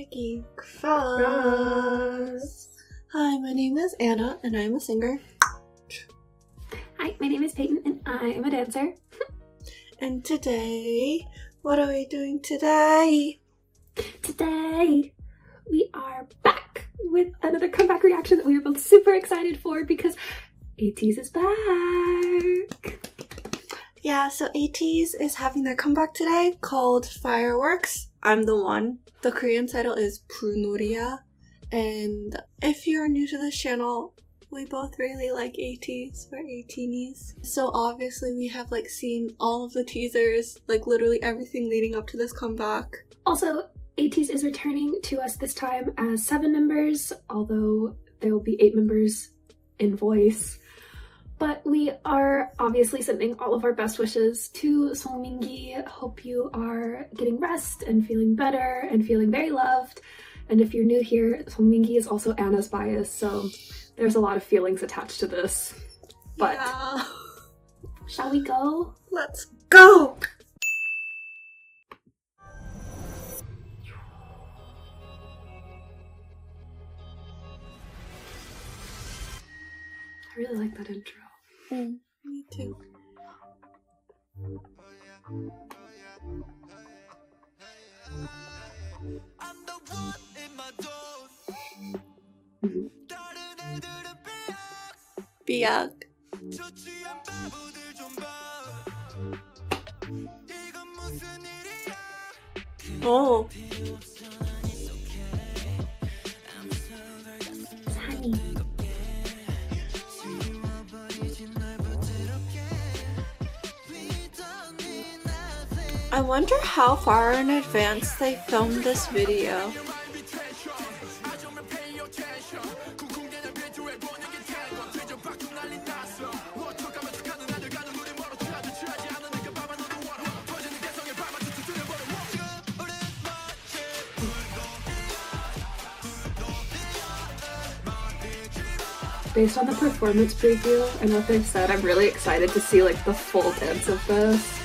Geek Fuzz. Hi, my name is Anna and I'm a singer. Hi, my name is Peyton and I am a dancer. And today, what are we doing today? Today, we are back with another comeback reaction that we were both super excited for because ATEEZ is back. Yeah, so ATEEZ is having their comeback today called Fireworks. I'm the one. The Korean title is 불놀이야. And if you're new to this channel, we both really like ATEEZ or ATINYs. So obviously we have seen all of the teasers, literally everything leading up to this comeback. Also, ATEEZ is returning to us this time as 7 members, although there will be 8 members in voice. But we are obviously sending all of our best wishes to Song Mingi. Hope you are getting rest and feeling better and feeling very loved. And if you're new here, Song Mingi is also Anna's bias, so there's a lot of feelings attached to this. But yeah. Shall we go? Let's go! I really like that intro. Me too. BACK. Oh. Honey. I wonder how far in advance they filmed this video. Based on the performance preview and what they've said, I'm really excited to see the full dance of this.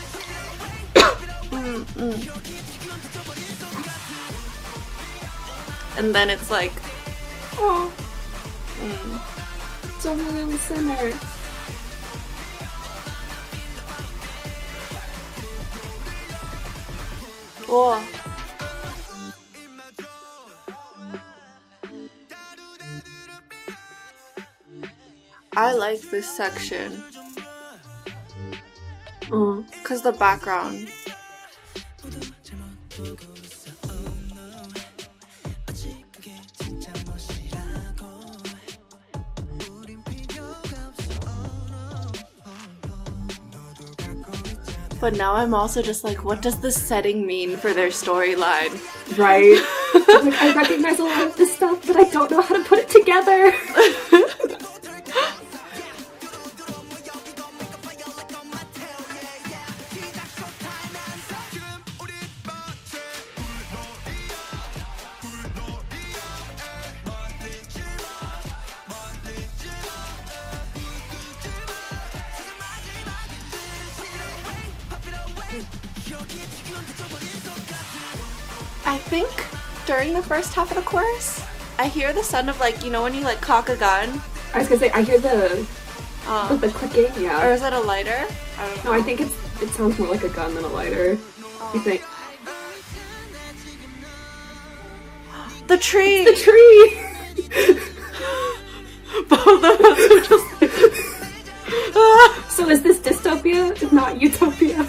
And then it's oh. It's only little sinner. Oh. I like this section. Cause the background. But now I'm also just what does this setting mean for their storyline? Right? I recognize a lot of this stuff, but I don't know how to put it together. I think during the first half of the chorus, I hear the sound of you know when you cock a gun? I was gonna say, I hear the clicking, yeah. Or is it a lighter? I don't know. No, I think it sounds more like a gun than a lighter. You think? The tree! It's the tree! Both of us are just So is this dystopia, not utopia?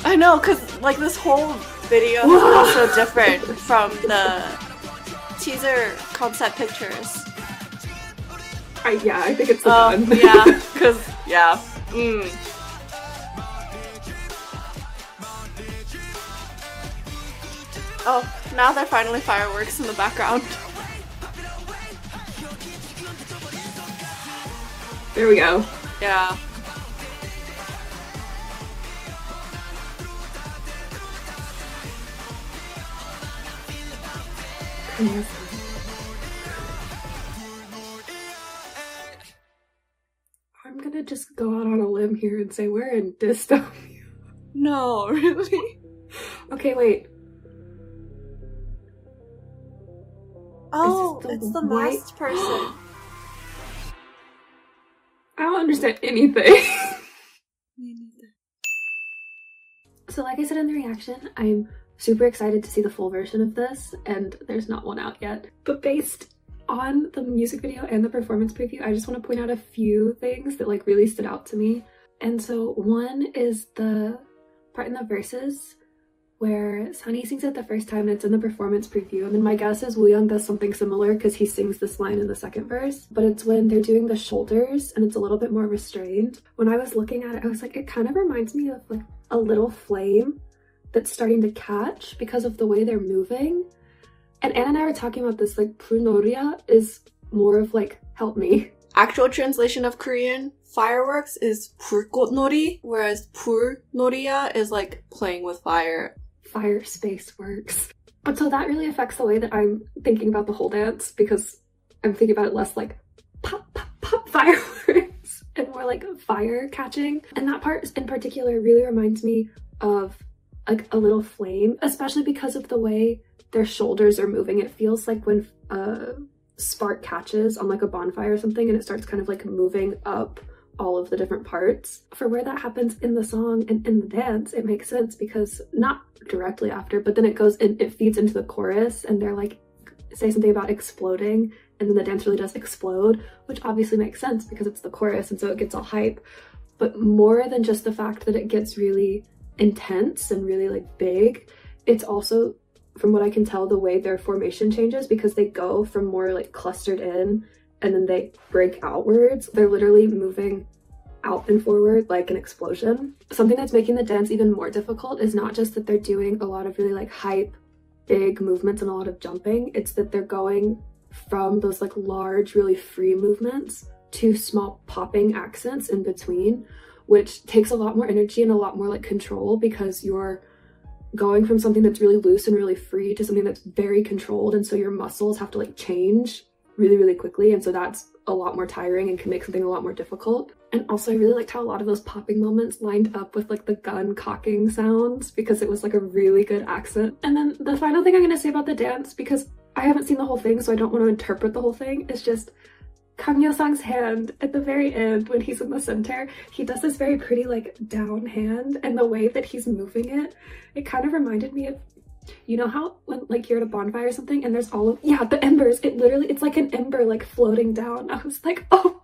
I know, because this whole video is also different from the teaser concept pictures. Yeah, I think it's the gun. Yeah, because, yeah. Oh, now they're finally fireworks in the background. There we go. Yeah. I'm gonna just go out on a limb here and say we're in dystopia. No, really? Okay, wait. Oh, it's the masked person. I don't understand anything. Me neither. So like I said in the reaction, I'm super excited to see the full version of this, and there's not one out yet. But based on the music video and the performance preview, I just want to point out a few things that like really stood out to me. And so one is the part in the verses where Sunny sings it the first time and it's in the performance preview, and then my guess is Wooyoung does something similar because he sings this line in the second verse, but it's when they're doing the shoulders and it's a little bit more restrained. When I was looking at it, I was like, it kind of reminds me of like a little flame that's starting to catch because of the way they're moving. And Anna and I were talking about this, like 불놀이야 is more of like help me. Actual translation of Korean fireworks is 불꽃놀이, whereas 불놀이야 is like playing with fire. Fire space works. But so that really affects the way that I'm thinking about the whole dance, because I'm thinking about it less like pop, pop, pop fireworks and more like fire catching. And that part in particular really reminds me of like a little flame, especially because of the way their shoulders are moving. It feels like when spark catches on like a bonfire or something and it starts kind of like moving up all of the different parts. For where that happens in the song and in the dance, it makes sense because not directly after, but then it goes and it feeds into the chorus and they're like say something about exploding, and then the dance really does explode, which obviously makes sense because it's the chorus and so it gets all hype. But more than just the fact that it gets really intense and really like big, it's also, from what I can tell, the way their formation changes, because they go from more like clustered in and then they break outwards. They're literally moving out and forward like an explosion. Something that's making the dance even more difficult is not just that they're doing a lot of really like hype, big movements and a lot of jumping. It's that they're going from those like large, really free movements to small popping accents in between, which takes a lot more energy and a lot more like control, because you're going from something that's really loose and really free to something that's very controlled, and so your muscles have to like change really, really quickly, and so that's a lot more tiring and can make something a lot more difficult. And also I really liked how a lot of those popping moments lined up with like the gun cocking sounds, because it was like a really good accent. And then the final thing I'm going to say about the dance, because I haven't seen the whole thing so I don't want to interpret the whole thing, is just Kang Yo-sang's hand at the very end when he's in the center. He does this very pretty like down hand, and the way that he's moving it, it kind of reminded me of, you know how when like you're at a bonfire or something and there's all of, yeah, the embers, it's like an ember like floating down. I was like, oh,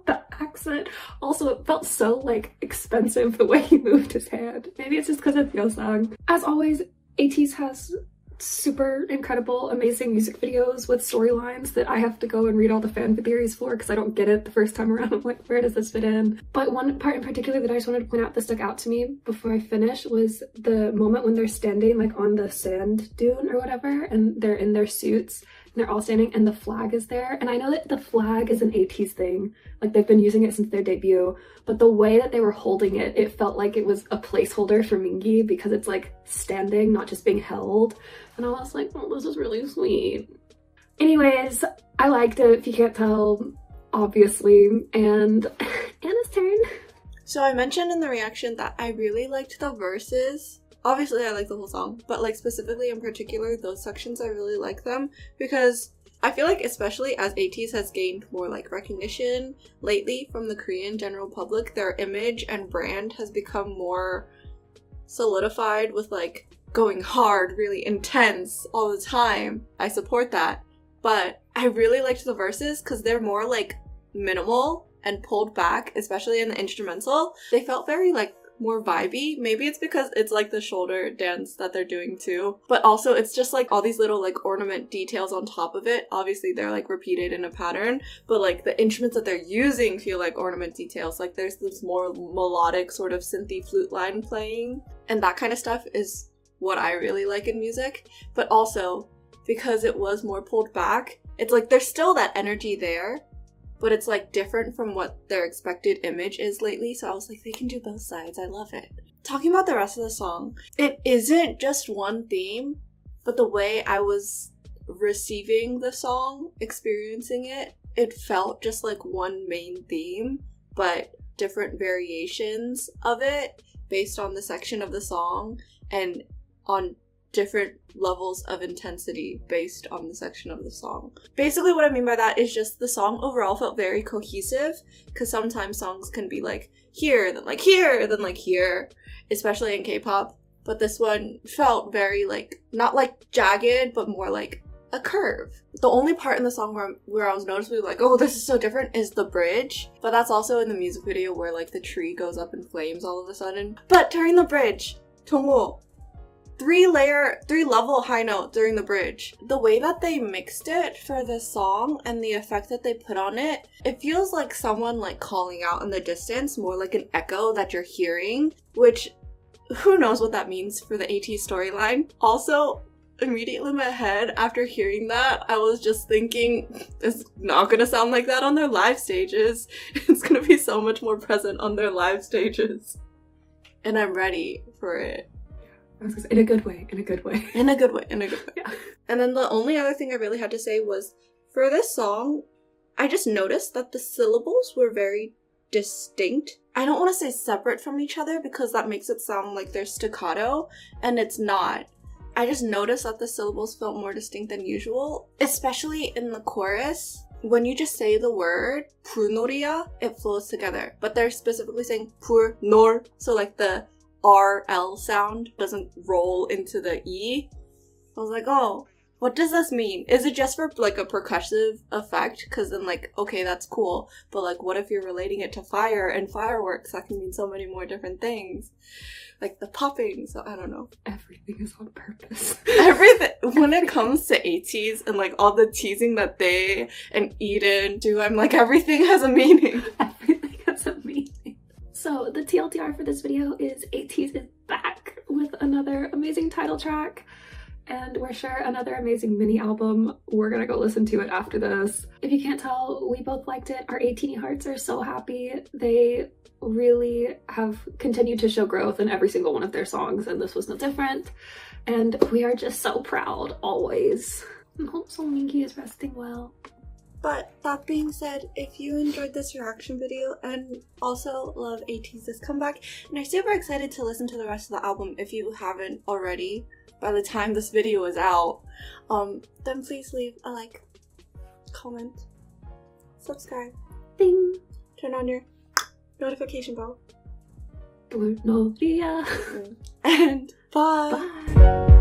the accent. Also, it felt so like expensive the way he moved his hand. Maybe it's just because of Yo-sang. As always, ATEEZ has super incredible, amazing music videos with storylines that I have to go and read all the fan theories for because I don't get it the first time around. I'm like, where does this fit in? But one part in particular that I just wanted to point out that stuck out to me before I finish was the moment when they're standing like on the sand dune or whatever, and they're in their suits and they're all standing and the flag is there. And I know that the flag is an ATEEZ thing, like they've been using it since their debut, but the way that they were holding it, it felt like it was a placeholder for Mingi because it's like standing, not just being held. And I was like, oh, this is really sweet. Anyways, I liked it, if you can't tell, obviously. And Anna's turn. So I mentioned in the reaction that I really liked the verses. Obviously, I like the whole song, but like specifically in particular, those sections, I really like them because I feel like, especially as ATEEZ has gained more like recognition lately from the Korean general public, their image and brand has become more solidified with like going hard, really intense all the time. I support that. But I really liked the verses because they're more like minimal and pulled back, especially in the instrumental. They felt very like more vibey. Maybe it's because it's like the shoulder dance that they're doing too, but also it's just like all these little like ornament details on top of it. Obviously they're like repeated in a pattern, but like the instruments that they're using feel like ornament details. Like there's this more melodic sort of synthy flute line playing, and that kind of stuff is what I really like in music. But also because it was more pulled back, it's like there's still that energy there, but it's like different from what their expected image is lately. So I was like, they can do both sides. I love it. Talking about the rest of the song, it isn't just one theme, but the way I was receiving the song, experiencing it, it felt just like one main theme, but different variations of it based on the section of the song and on different levels of intensity based on the section of the song. Basically what I mean by that is just the song overall felt very cohesive, because sometimes songs can be like here, then like here, then like here, especially in K-pop. But this one felt very like, not like jagged, but more like a curve. The only part in the song where I was noticeably like, oh, this is so different is the bridge. But that's also in the music video where like the tree goes up in flames all of a sudden. But during the bridge, Tongho, three level high note during the bridge. The way that they mixed it for this song and the effect that they put on it, it feels like someone like calling out in the distance, more like an echo that you're hearing, which who knows what that means for the ATEEZ storyline. Also, immediately in my head after hearing that, I was just thinking, it's not gonna sound like that on their live stages. It's gonna be so much more present on their live stages. And I'm ready for it. In a good way, in a good way. In a good way, in a good way. Yeah. And then the only other thing I really had to say was, for this song, I just noticed that the syllables were very distinct. I don't want to say separate from each other because that makes it sound like they're staccato, and it's not. I just noticed that the syllables felt more distinct than usual, especially in the chorus. When you just say the word 불놀이야, it flows together. But they're specifically saying 불놀, so like the RL sound doesn't roll into the E. I was like, oh, what does this mean? Is it just for like a percussive effect? Because then like, okay, that's cool. But like, what if you're relating it to fire and fireworks? That can mean so many more different things. Like the popping, so I don't know. Everything is on purpose. Everything. When it comes to ATEEZ and like all the teasing that they and Eden do, I'm like, everything has a meaning. Everything has a meaning. So the TLDR for this video is ATEEZ is back with another amazing title track. And we're sure another amazing mini album. We're gonna go listen to it after this. If you can't tell, we both liked it. Our ATINY hearts are so happy. They really have continued to show growth in every single one of their songs, and this was no different. And we are just so proud, always. I hope Song Mingi is resting well. But that being said, if you enjoyed this reaction video and also love ATEEZ's comeback, and are super excited to listen to the rest of the album if you haven't already, by the time this video is out, then please leave a like, comment, subscribe, Ding! turn on your notification bell, 불놀이야. and bye! Bye!